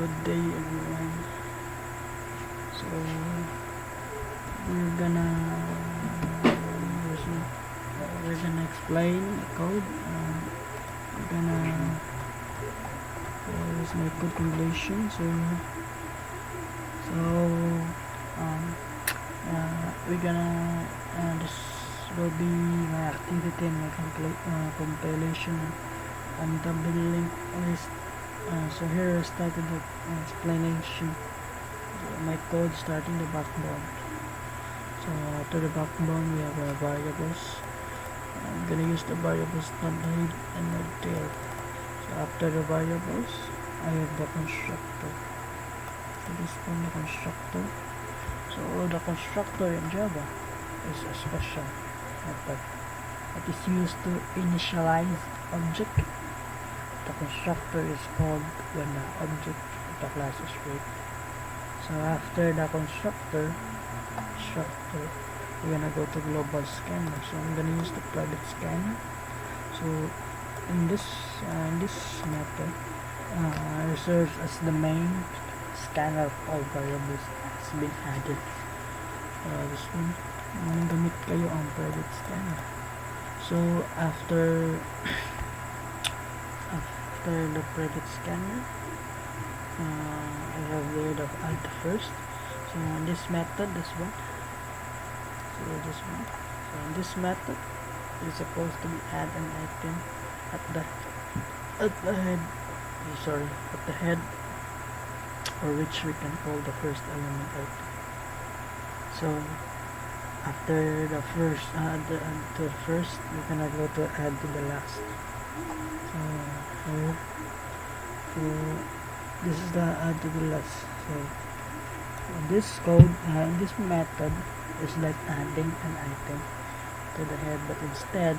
Good day everyone. So we're gonna explain the code. We're gonna use my code completion. We're gonna this will be my activity and my compilation and the link list. So here I started the explanation. My code starting the backbone. So after the backbone we have our variables. I'm gonna use the variables not head and not tail. So after the variables I have the constructor. So this one the constructor. So the constructor in Java is a special method that is used to initialize object. The constructor is called when the object of the class is created. So after the constructor, we're gonna go to global scanner. So I'm gonna use the private scanner. So in this method, it serves as the main scanner of all variables has been added. This one, gamit kayo ang private scanner. So after the private scanner, I have there the add first. So in this method, this one. So in this method, it's supposed to be add an item at the head, or which we can call the first element item. So after the first, we're gonna go to add to the last. So this is the add to the last. So this code, this method is like adding an item to the head, but instead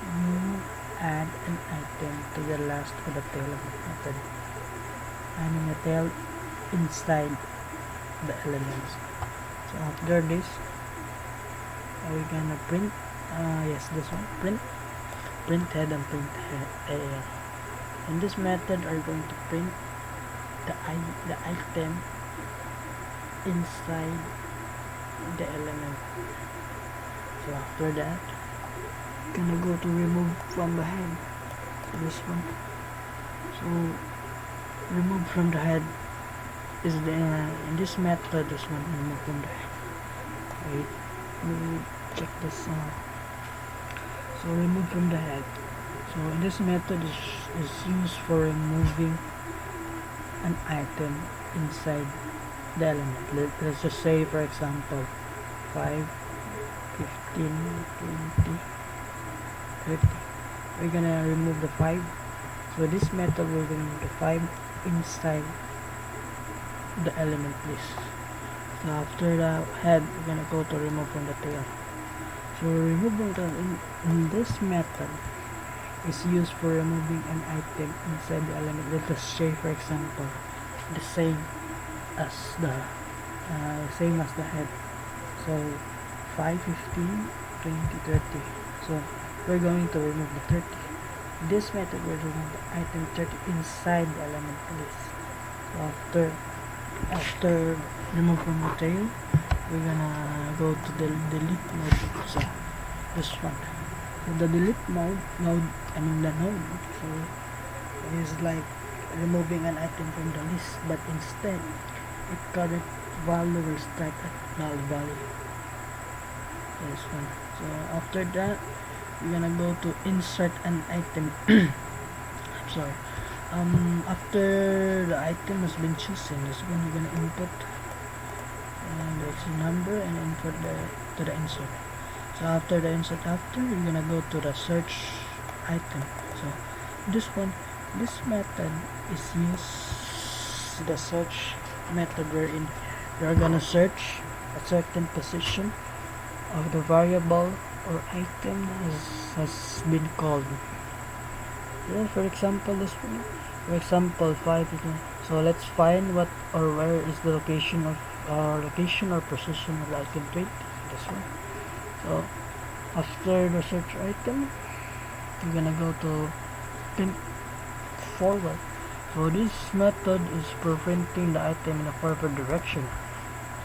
you add an item to the last or the tail of the method, adding a tail inside the elements. So after this, we're gonna print this one, print head and print tail. In this method are going to print the item inside the element. So after that, gonna go to remove from the head, this one. So remove from the head is the in this method, this one, remove from the head. Wait, let me check this out. So remove from the head. So in this method is used for removing an item inside the element. Let's just say, for example, 5, 15, 20, 30. We're gonna remove the 5. So this method will remove the 5 inside the element list. So after the head, we're gonna go to remove from the tail. So removing in this method is used for removing an item inside the element. Let us say, for example, the same as the head. So 5, 15, 20, 30. So we're going to remove the 30. This method will remove the item 30 inside the element list. So after remove from the tail, we're gonna go to the delete mode. So this one. So the delete mode, the node, so is like removing an item from the list, but instead its current value will start at null value. This one. So after that, we're gonna go to insert an item. I'm sorry. After the item has been chosen, this one you're gonna input the exit number and input to the insert. So after the insert, you're gonna go to the search item. So this method is used, the search method, wherein you're gonna search a certain position of the variable or item has been called. Yeah, for example, this one, for example 5. So let's find what or where is the location or position of the item 20. This one. So after the search item, you're gonna go to print forward. So this method is for printing the item in a forward direction.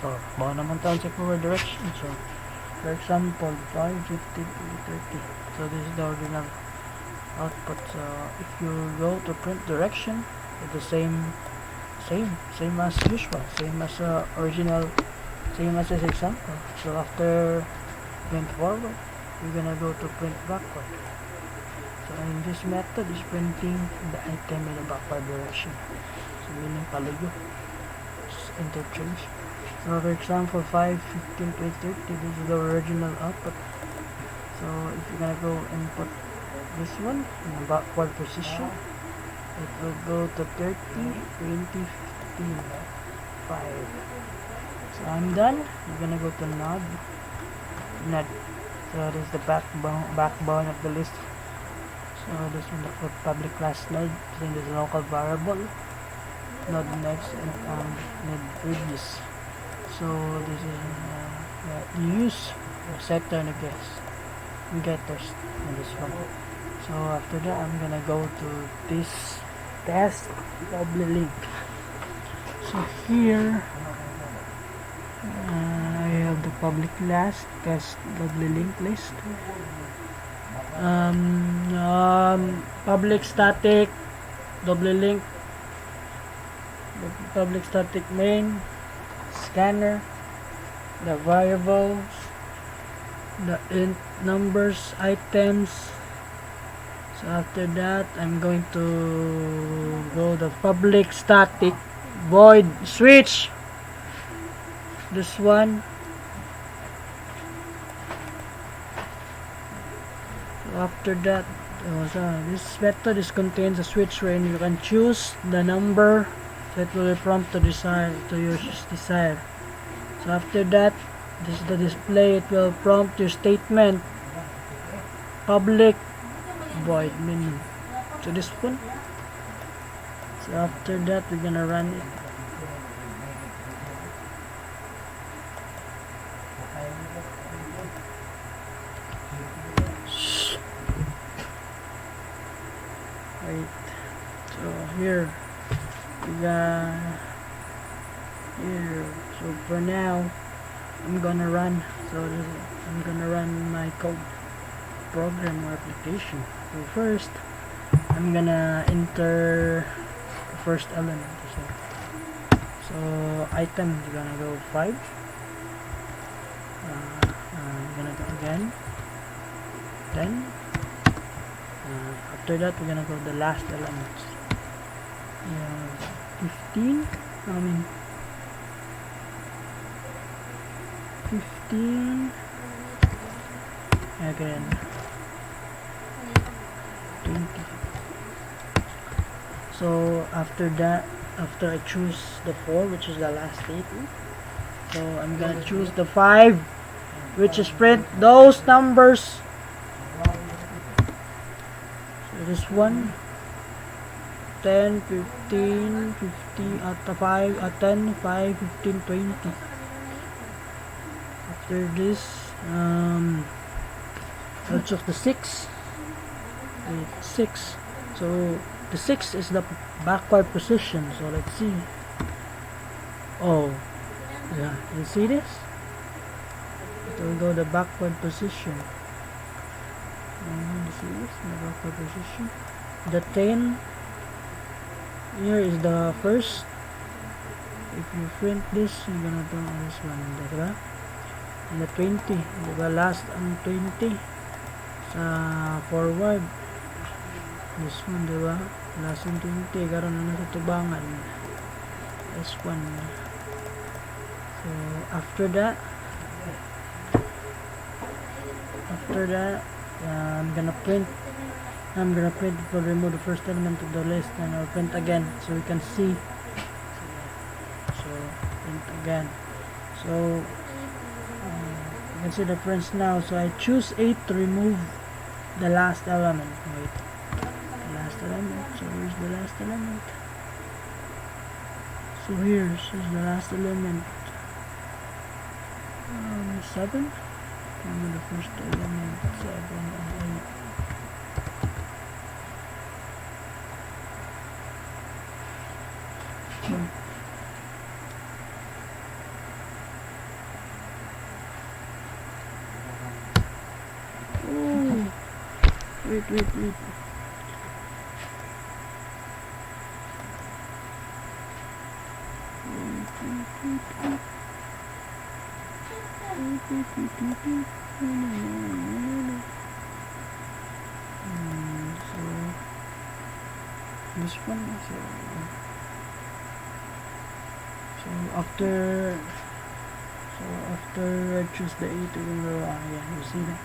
So, baka naman tayo sa forward direction. So, for example, 5, 50, 30. So this is the original output. So if you go to print direction, it's the same as usual, same as original, same as this example. So after print forward, you're gonna go to print backward. So in this method is printing the item in the backward direction. So meaning palayo, interchange. So for example, 5, 15, 20, 30, this is the original output. So if you're gonna go input this one in the backward position, it will go to 30, 20, 15, 5. So I'm done. We're gonna go to node. So this is the backbone of the list. So this one the public class node. So this is local variable. Node next and node previous. So this is you use setter and getters in this one. So after that, I'm gonna go to this test double link. So here I have the public class test double link list. Public static double link, the public static main scanner, the variables, the int numbers, items. So after that, I'm going to go the public static void switch. This one. So after that, so this method contains a switch wherein you can choose the number that will prompt to your desire. So after that, this is the display. It will prompt your statement public void menu. So this one. So after that, we're gonna run it. Right. So here. Here. So for now, I'm gonna run. I'm gonna run my code program or application. So first, I'm gonna enter the first element. So item is gonna go 5. I'm gonna go again 10. After that, we're gonna go the last element. 15. 15 again 20. So after that, after I choose the 4, which is the last statement, so I'm gonna choose the 5, which is print those numbers. So this one 10, 15, 50 at 5 at 10, 5, 15, 20. After this, I'll choose the 6. 6. So the 6 is the backward position. So let's see. Oh, yeah. You see this? It will go the backward position. You see this? The backward position. The 10. Here is the first. If you print this, you're gonna do this one, diba? And the 20, diba? Last ang 20 sa forward. This one, diba? Last ang 20, karon na sa tubangan. This one. So after that, I'm gonna print it will remove the first element of the list, and I'll print again so we can see. So print again. So you can see the prints now. So I choose 8 to remove the last element. Wait, the last element. So where's the last element? So here's the last element. 7. The first element 7 and 8. wait. So this one, so after I choose the 8, we're gonna yeah, you see that,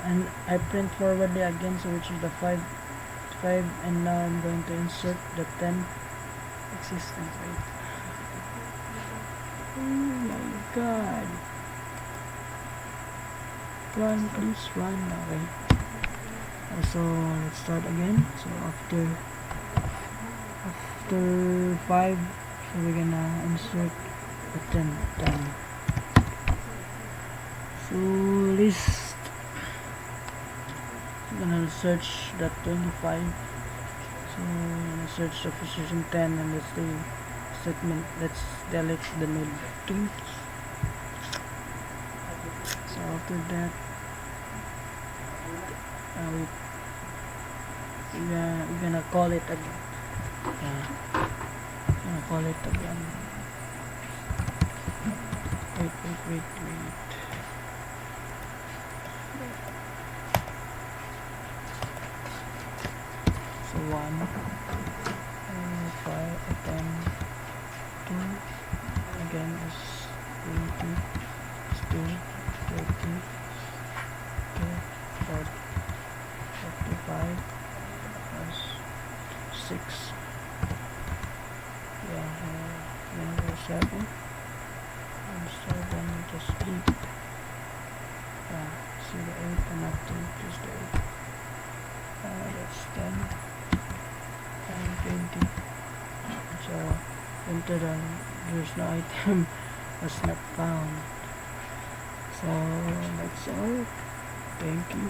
and I print forwardly again, so which is the 5, and now I'm going to insert the 10 existence rate. Oh my god, run, please run. Okay, so let's start again. So after 5, so we're gonna insert the 10. So list, we're gonna search the 25, so we're gonna search the position 10, and let's do segment, let's delete the node 2. So after that, we're gonna call it again. Wait. So 1, 5, 10, 2, again is 20, is 2, 30, 45, plus 6, yeah, then go 7, and 7, just 8, see the 8, and after just the 8, that's 10, and 20, so enter the, there's no item was not found. So that's all. Thank you.